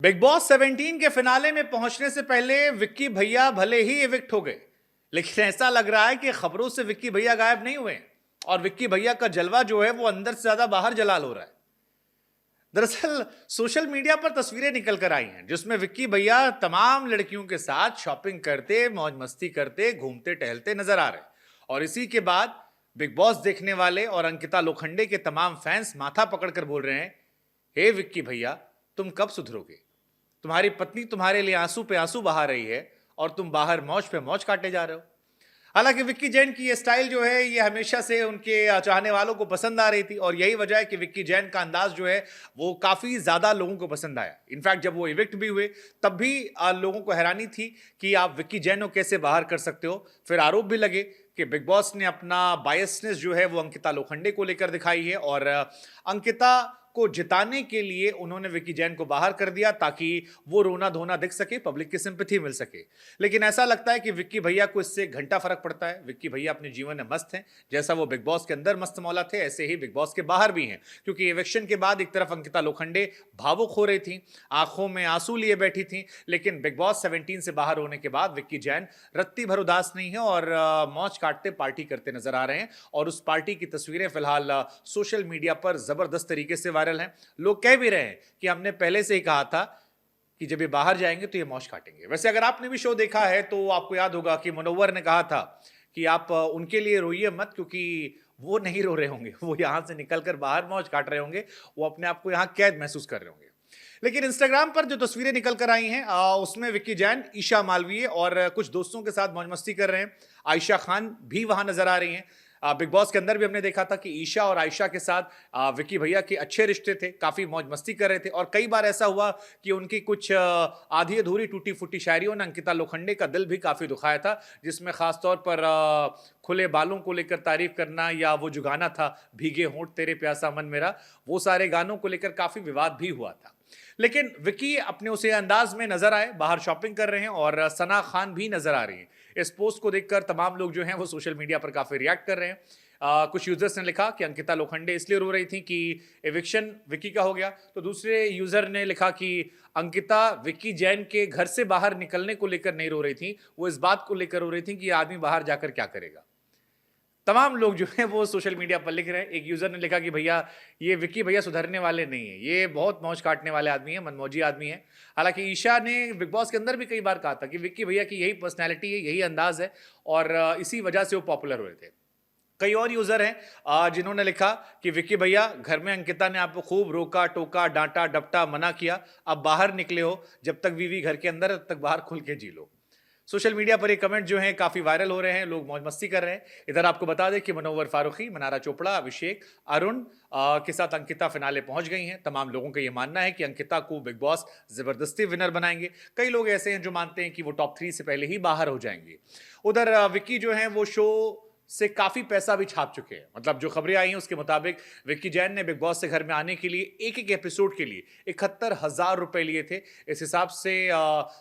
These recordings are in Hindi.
बिग बॉस 17 के फिनाले में पहुंचने से पहले विक्की भैया भले ही इविक्ट हो गए, लेकिन ऐसा लग रहा है कि खबरों से विक्की भैया गायब नहीं हुए और विक्की भैया का जलवा जो है वो अंदर से ज्यादा बाहर जलाल हो रहा है। दरअसल सोशल मीडिया पर तस्वीरें निकल कर आई हैं जिसमें विक्की भैया तमाम लड़कियों के साथ शॉपिंग करते, मौज मस्ती करते, घूमते टहलते नजर आ रहे हैं। और इसी के बाद बिग बॉस देखने वाले और अंकिता लोखंडे के तमाम फैंस माथा पकड़कर बोल रहे हैं, हे विक्की भैया, तुम कब सुधरोगे? तुम्हारी पत्नी तुम्हारे लिए आंसू पे आंसू बहा रही है और तुम बाहर मौज पे मौज काटे जा रहे हो। हालांकि विक्की जैन की ये स्टाइल जो है ये हमेशा से उनके चाहने वालों को पसंद आ रही थी और यही वजह है कि विक्की जैन का अंदाज जो है वो काफी ज्यादा लोगों को पसंद आया। इनफैक्ट जब वो इविक्ट भी हुए तब भी लोगों को हैरानी थी कि आप विक्की जैन को कैसे बाहर कर सकते हो। फिर आरोप भी लगे कि बिग बॉस ने अपना बायसनेस जो है वो अंकिता लोखंडे को लेकर दिखाई है और अंकिता को जिताने के लिए उन्होंने विक्की जैन को बाहर कर दिया ताकि वो रोना धोना दिख सके, पब्लिक की सिंपैथी मिल सके। लेकिन ऐसा लगता है कि विक्की भैया को इससे घंटा फर्क पड़ता है। विक्की भैया अपने जीवन में मस्त हैं, जैसा वो बिग बॉस के अंदर मस्त मौला थे ऐसे ही बिग बॉस के बाहर भी हैं। क्योंकि इवेक्शन के बाद एक तरफ अंकिता लोखंडे भावुक हो रही थी, आंखों में आंसू लिए बैठी थी, लेकिन बिग बॉस 17 से बाहर होने के बाद विक्की जैन रत्ती भर उदास नहीं है और मौज काटते पार्टी करते नजर आ रहे हैं। और उस पार्टी की तस्वीरें फिलहाल सोशल मीडिया पर जबरदस्त तरीके से वायरल हैं। लोग कह भी रहे हैं कि हमने पहले से ही कहा था कि जब ये बाहर जाएंगे तो ये मौज काटेंगे। वैसे अगर आपने भी शो देखा है तो आपको याद होगा कि मुनव्वर ने कहा था कि आप उनके लिए रोइए मत, क्योंकि वो नहीं रो रहे होंगे, वो यहां से निकलकर बाहर मौज काट रहे होंगे, वो अपने आप को यहां कैद महसूस कर रहे होंगे। लेकिन इंस्टाग्राम पर जो तस्वीरें निकल कर आई हैं उसमें विक्की जैन, ईशा मालवीय और कुछ दोस्तों के साथ मौज मस्ती कर रहे हैं। आयशा खान भी वहां नजर आ रही हैं। बिग बॉस के अंदर भी हमने देखा था कि ईशा और आयशा के साथ विक्की भैया के अच्छे रिश्ते थे, काफी मौज मस्ती कर रहे थे और कई बार ऐसा हुआ कि उनकी कुछ आधी अधूरी टूटी फूटी शायरियों ने अंकिता लोखंडे का दिल भी काफी दुखाया था, जिसमें खासतौर पर खुले बालों को लेकर तारीफ करना या वो जो गाना था भीगे होंठ तेरे प्यासा मन मेरा, वो सारे गानों को लेकर काफी विवाद भी हुआ था। लेकिन विक्की अपने उसे अंदाज में नजर आए, बाहर शॉपिंग कर रहे हैं और सना खान भी नजर आ रही है। इस पोस्ट को देखकर तमाम लोग जो हैं वो सोशल मीडिया पर काफी रिएक्ट कर रहे हैं। कुछ यूजर्स ने लिखा कि अंकिता लोखंडे इसलिए रो रही थी कि एविक्शन विक्की का हो गया, तो दूसरे यूजर ने लिखा कि अंकिता विक्की जैन के घर से बाहर निकलने को लेकर नहीं रो रही थी, वो इस बात को लेकर रो रही थी कि ये आदमी बाहर जाकर क्या करेगा। तमाम लोग जो हैं वो सोशल मीडिया पर लिख रहे हैं। एक यूजर ने लिखा कि भैया ये विक्की भैया सुधरने वाले नहीं है, ये बहुत मौज काटने वाले आदमी है, मनमौजी आदमी है। हालांकि ईशा ने बिग बॉस के अंदर भी कई बार कहा था कि विक्की भैया की यही पर्सनैलिटी है, यही अंदाज है और इसी वजह से वो पॉपुलर हुए थे। कई और यूजर हैं जिन्होंने लिखा कि विक्की भैया घर में अंकिता ने आपको खूब रोका टोका डांटा डपटा मना किया, अब बाहर निकले हो, जब तक बीवी घर के अंदर तब तक बाहर खुल के जी लो। सोशल मीडिया पर ये कमेंट जो हैं काफी वायरल हो रहे हैं, लोग मौज मस्ती कर रहे हैं। इधर आपको बता दें कि मुनव्वर फारूकी, मनारा चोपड़ा, अभिषेक, अरुण के साथ अंकिता फिनाले पहुंच गई हैं। तमाम लोगों का ये मानना है कि अंकिता को बिग बॉस जबरदस्ती विनर बनाएंगे। कई लोग ऐसे हैं जो मानते हैं कि वो टॉप 3 से पहले ही बाहर हो जाएंगे। उधर विक्की जो है वो शो से काफी पैसा भी छाप चुके हैं। मतलब जो खबरें आई हैं उसके मुताबिक विक्की जैन ने बिग बॉस से घर में आने के लिए एक एक एपिसोड के लिए 71,000 रुपए लिए थे। इस हिसाब से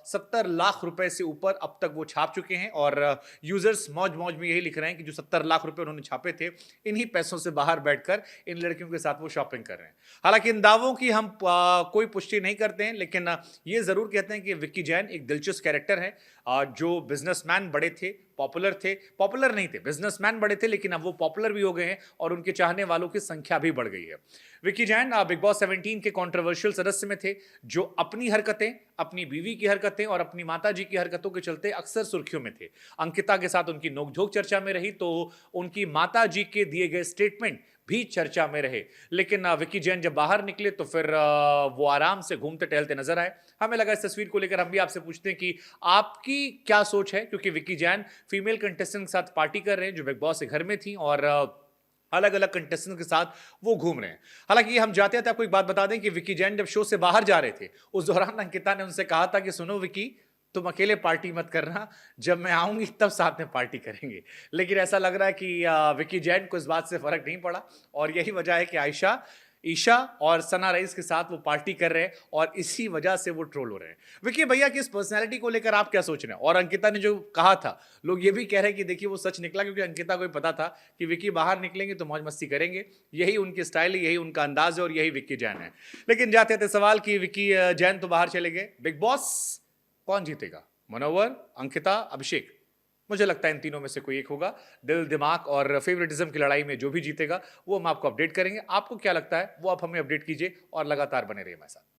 70 लाख रुपए से ऊपर अब तक वो छाप चुके हैं और यूजर्स मौज मौज में यही लिख रहे हैं कि जो 70 लाख रुपए उन्होंने छापे थे, इन्हीं पैसों से बाहर बैठकर इन लड़कियों के साथ वो शॉपिंग कर रहे हैं। हालांकि इन दावों की हम कोई पुष्टि नहीं करते हैं, लेकिन ये जरूर कहते हैं कि विक्की जैन एक दिलचस्प कैरेक्टर है। जो बिजनेसमैन बड़े थे, पॉपुलर नहीं थे, बिजनेसमैन बड़े थे, लेकिन अब वो पॉपुलर भी हो गए हैं और उनके चाहने वालों की संख्या भी बढ़ गई है। विक्की जैन बिग बॉस 17 के कंट्रोवर्शियल सदस्य में थे, जो अपनी हरकतें, अपनी बीवी की हरकतें और अपनी माता जी की हरकतों के चलते अक्सर सुर्खियों में थे। अंकिता के साथ उनकी नोकझोंक चर्चा में रही तो उनकी माता जी के दिए गए स्टेटमेंट भी चर्चा में रहे। लेकिन विक्की जैन जब बाहर निकले तो फिर वो आराम से घूमते टहलते नजर आए। हमें लगा इस तस्वीर को लेकर हम भी आपसे पूछते हैं कि आपकी क्या सोच है, क्योंकि विक्की जैन फीमेल कंटेस्टेंट के साथ पार्टी कर रहे हैं जो बिग बॉस के घर में थी और अलग अलग कंटेस्टेंट के साथ वो घूम रहे हैं। हालांकि हम जाते थे आपको एक बात बता दें कि विक्की जैन जब शो से बाहर जा रहे थे उस दौरान अंकिता ने उनसे कहा था कि सुनो विक्की, तुम अकेले पार्टी मत करना, जब मैं आऊंगी तब साथ में पार्टी करेंगे। लेकिन ऐसा लग रहा है कि विक्की जैन को इस बात से फर्क नहीं पड़ा और यही वजह है कि आयशा ईशा और सना रईस के साथ वो पार्टी कर रहे हैं और इसी वजह से वो ट्रोल हो रहे हैं। विक्की भैया की इस पर्सनैलिटी को लेकर आप क्या सोच रहे हैं? और अंकिता ने जो कहा था, लोग ये भी कह रहे हैं कि देखिए वो सच निकला, क्योंकि अंकिता को भी पता था कि विक्की बाहर निकलेंगे तो मौज मस्ती करेंगे, यही उनकी स्टाइल है, यही उनका अंदाज है और यही विक्की जैन है। लेकिन जाते थे सवाल कि विक्की जैन तो बाहर चले गए, बिग बॉस कौन जीतेगा? मनोवर, अंकिता, अभिषेक? मुझे लगता है इन तीनों में से कोई एक होगा। दिल दिमाग और फेवरेटिज्म की लड़ाई में जो भी जीतेगा वो हम आपको अपडेट करेंगे। आपको क्या लगता है वो आप हमें अपडेट कीजिए और लगातार बने रहिए हमारे साथ।